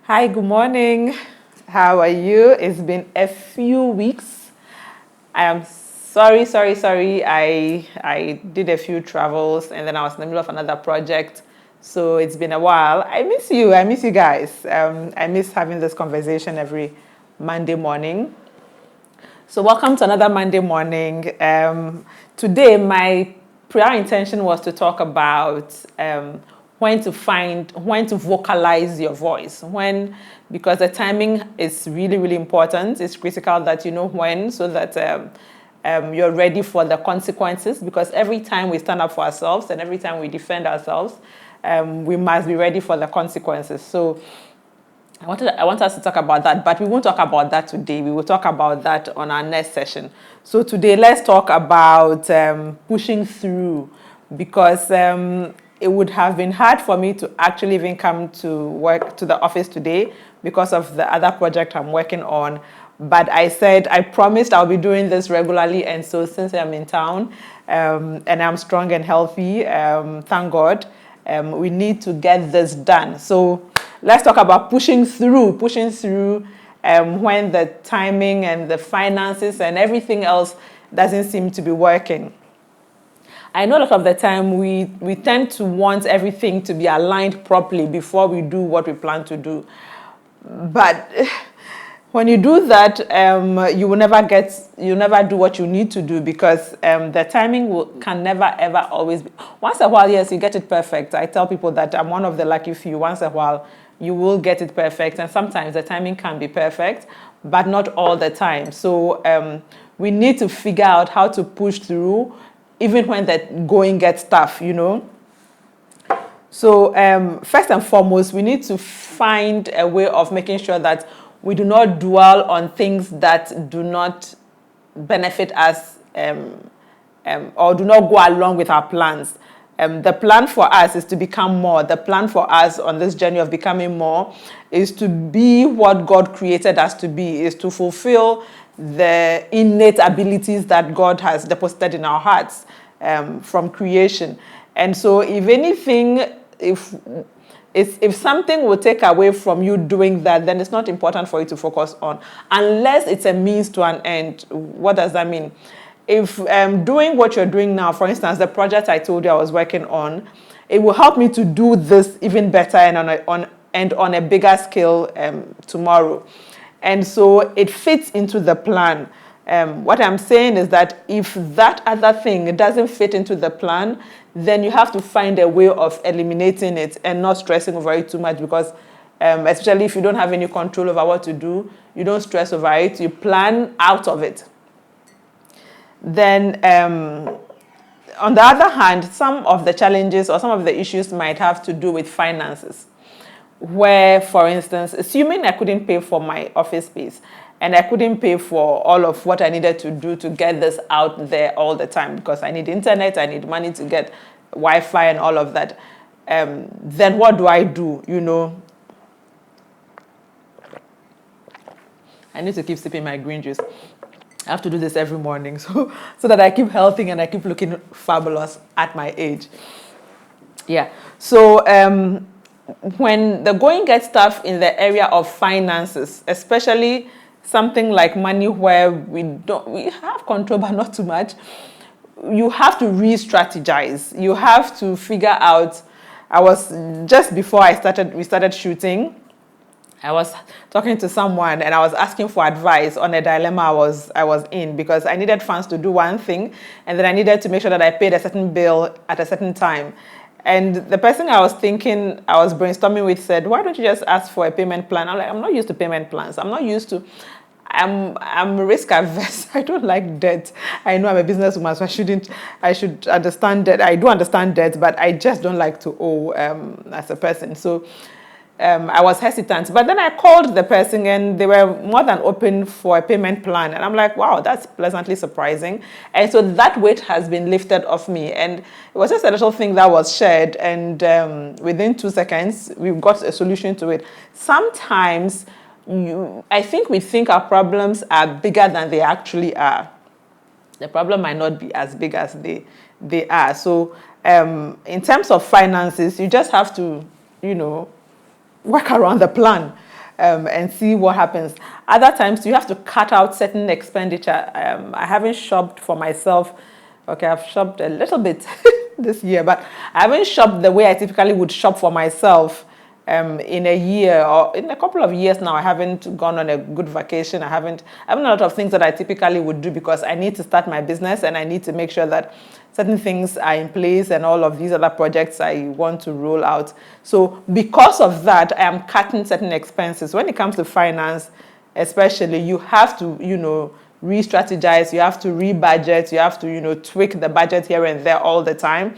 Hi, good morning. How are you? It's been a few weeks. I am sorry. I did a few travels and then I was in the middle of another project. So it's been a while. I miss you. I miss you guys. I miss having this conversation every Monday morning. So welcome to another Monday morning. Today, my prayer intention was to talk about when to vocalize your voice. Because the timing is really important. It's critical that you know when, so that you're ready for the consequences. Because every time we stand up for ourselves and every time we defend ourselves, we must be ready for the consequences. So I want us to talk about that, but we won't talk about that today. We will talk about that on our next session. So today, let's talk about pushing through, because it would have been hard for me to actually even come to work to the office today because of the other project I'm working on. But I promised I'll be doing this regularly, and so since I'm in town and I'm strong and healthy, thank God, we need to get this done. So let's talk about pushing through when the timing and the finances and everything else doesn't seem to be working. I know a lot of the time we tend to want everything to be aligned properly before we do what we plan to do. But when you do that, you never do what you need to do, because the timing can never ever always be. Once in a while, yes, you get it perfect. I tell people that I'm one of the lucky few. Once in a while, you will get it perfect, and sometimes the timing can be perfect, but not all the time. So we need to figure out how to push through, even when the going gets tough, So first and foremost, we need to find a way of making sure that we do not dwell on things that do not benefit us or do not go along with our plans. The plan for us is to become more. The plan for us on this journey of becoming more is to be what God created us to be, is to fulfill the innate abilities that God has deposited in our hearts from creation. And so if anything, if something will take away from you doing that, then it's not important for you to focus on, unless it's a means to an end. What does that mean? If doing what you're doing now, for instance, the project I told you I was working on, it will help me to do this even better and on a bigger scale tomorrow. And so it fits into the plan. What I'm saying is that if that other thing doesn't fit into the plan, then you have to find a way of eliminating it and not stressing over it too much, because especially if you don't have any control over what to do, you don't stress over it, you plan out of it. Then on the other hand, some of the challenges or some of the issues might have to do with finances, where, for instance, assuming I couldn't pay for my office space and I couldn't pay for all of what I needed to do to get this out there all the time, because I need internet, I need money to get Wi-Fi and all of that, then what do? I need to keep sipping my green juice. I have to do this every morning so that I keep healthy and I keep looking fabulous at my age. Yeah. So when the going gets tough in the area of finances, especially something like money where we have control but not too much, you have to re-strategize. You have to figure out. I was just before we started shooting, I was talking to someone and I was asking for advice on a dilemma I was in, because I needed funds to do one thing and then I needed to make sure that I paid a certain bill at a certain time. And the person I was brainstorming with said, why don't you just ask for a payment plan? I'm like, I'm not used to payment plans. I'm risk averse. I don't like debt. I know I'm a businesswoman, so I should understand debt. I do understand debt, but I just don't like to owe as a person. So I was hesitant, but then I called the person and they were more than open for a payment plan. And I'm like, wow, that's pleasantly surprising. And so that weight has been lifted off me. And it was just a little thing that was shared. And within 2 seconds, we've got a solution to it. Sometimes I think we think our problems are bigger than they actually are. The problem might not be as big as they are. So in terms of finances, you just have to, work around the plan. and see what happens. Other times you have to cut out certain expenditure. I haven't shopped for myself. Okay, I've shopped a little bit this year, but I haven't shopped the way I typically would shop for myself in a year or in a couple of years now. I haven't gone on a good vacation. I haven't a lot of things that I typically would do because I need to start my business and I need to make sure that certain things are in place and all of these other projects I want to roll out. So because of that, I am cutting certain expenses. When it comes to finance, especially, you have to, re-strategize, you have to re-budget, you have to, tweak the budget here and there all the time.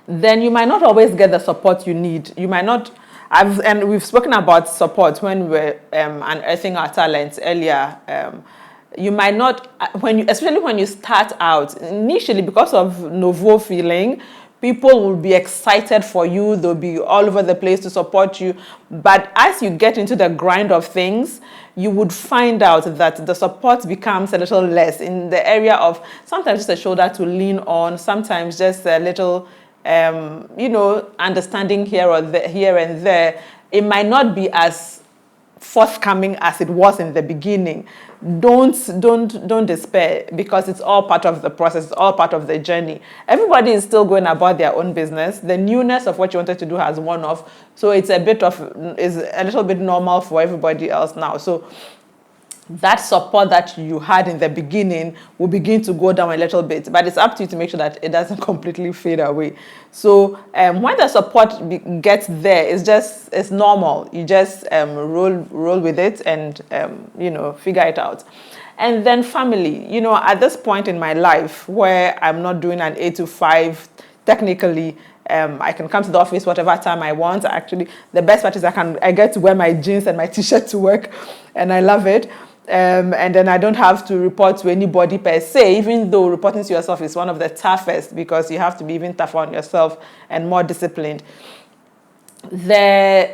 Then you might not always get the support you need. You might not, and we've spoken about support when we were unearthing our talents earlier. You might not, especially when you start out, initially because of nouveau feeling, people will be excited for you. They'll be all over the place to support you. But as you get into the grind of things, you would find out that the support becomes a little less in the area of sometimes just a shoulder to lean on, sometimes just a little, understanding here and there. It might not be as forthcoming as it was in the beginning. Don't despair, because it's all part of the process, it's all part of the journey. Everybody is still going about their own business. The newness of what you wanted to do has worn off, so it's a little bit normal for everybody else now. So that support that you had in the beginning will begin to go down a little bit, but it's up to you to make sure that it doesn't completely fade away. So when the support gets there, it's normal. You just roll with it and figure it out. And then family, at this point in my life where I'm not doing an 8 to 5 technically, I can come to the office whatever time I want. Actually, the best part is I get to wear my jeans and my t-shirt to work, and I love it. And then I don't have to report to anybody per se, even though reporting to yourself is one of the toughest, because you have to be even tougher on yourself and more disciplined. The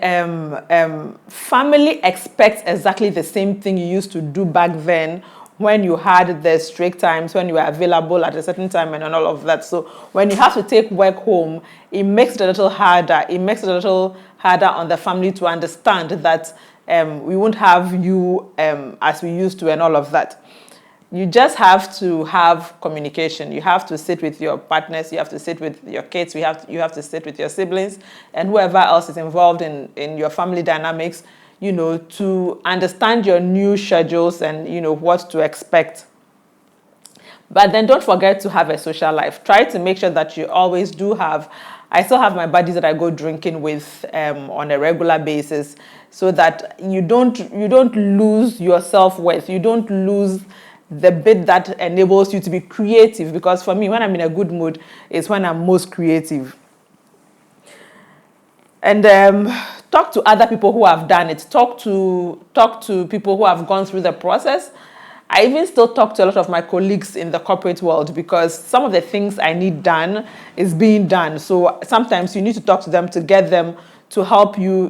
family expects exactly the same thing you used to do back then, when you had the strict times, when you were available at a certain time and all of that. So when you have to take work home, it makes it a little harder. It makes it a little harder on the family to understand that we won't have you as we used to and all of that. You just have to have communication. You have to sit with your partners. You have to sit with your kids. You have to sit with your siblings and whoever else is involved in your family dynamics, to understand your new schedules and, what to expect. But then don't forget to have a social life. Try to make sure that you always do have. I still have my buddies that I go drinking with on a regular basis, so that you don't lose your self-worth. You don't lose the bit that enables you to be creative. Because for me, when I'm in a good mood, is when I'm most creative. And talk to other people who have done it. Talk to people who have gone through the process. I even still talk to a lot of my colleagues in the corporate world, because some of the things I need done is being done. So sometimes you need to talk to them to get them to help you,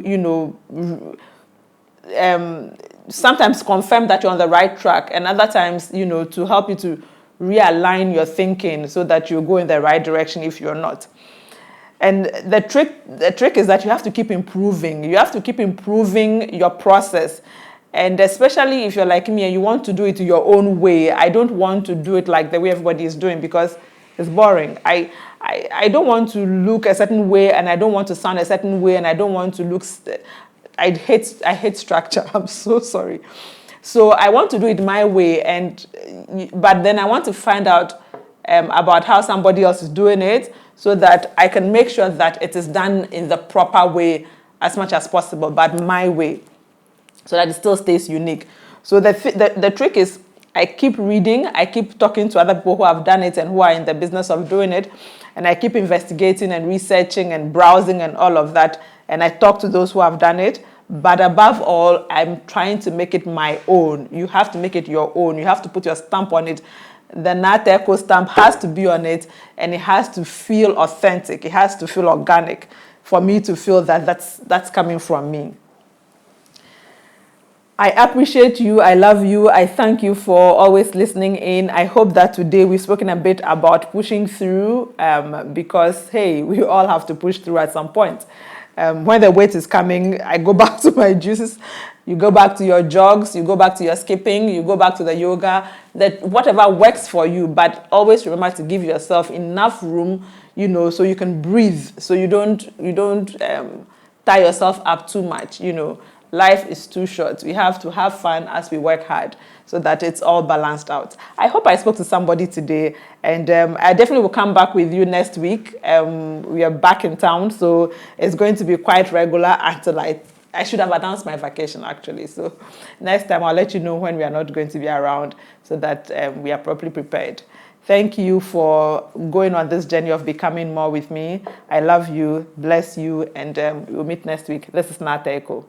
sometimes confirm that you're on the right track, and other times, to help you to realign your thinking so that you go in the right direction if you're not. And the trick is that you have to keep improving. You have to keep improving your process. And especially if you're like me and you want to do it your own way. I don't want to do it like the way everybody is doing, because it's boring. I don't want to look a certain way, and I don't want to sound a certain way, and I don't want to look... I hate structure. I'm so sorry. So I want to do it my way, but then I want to find out about how somebody else is doing it, so that I can make sure that it is done in the proper way as much as possible, but my way, so that it still stays unique. So the trick is, I keep reading, I keep talking to other people who have done it and who are in the business of doing it, and I keep investigating and researching and browsing and all of that, and I talk to those who have done it. But above all, I'm trying to make it my own. You have to make it your own. You have to put your stamp on it. The Nat Echo stamp has to be on it, and it has to feel authentic. It has to feel organic for me to feel that that's coming from me. I appreciate you. I love you. I thank you for always listening in. I hope that today we've spoken a bit about pushing through, because, hey, we all have to push through at some point. When the weight is coming, I go back to my juices. You go back to your jogs, you go back to your skipping, you go back to the yoga, that whatever works for you, but always remember to give yourself enough room, so you can breathe, so you don't tie yourself up too much. Life is too short. We have to have fun as we work hard so that it's all balanced out. I hope I spoke to somebody today, and I definitely will come back with you next week. We are back in town, so it's going to be quite regular until I should have announced my vacation, actually. So next time I'll let you know when we are not going to be around so that we are properly prepared. Thank you for going on this journey of becoming more with me. I love you, bless you, and we'll meet next week. This is Nata Echo.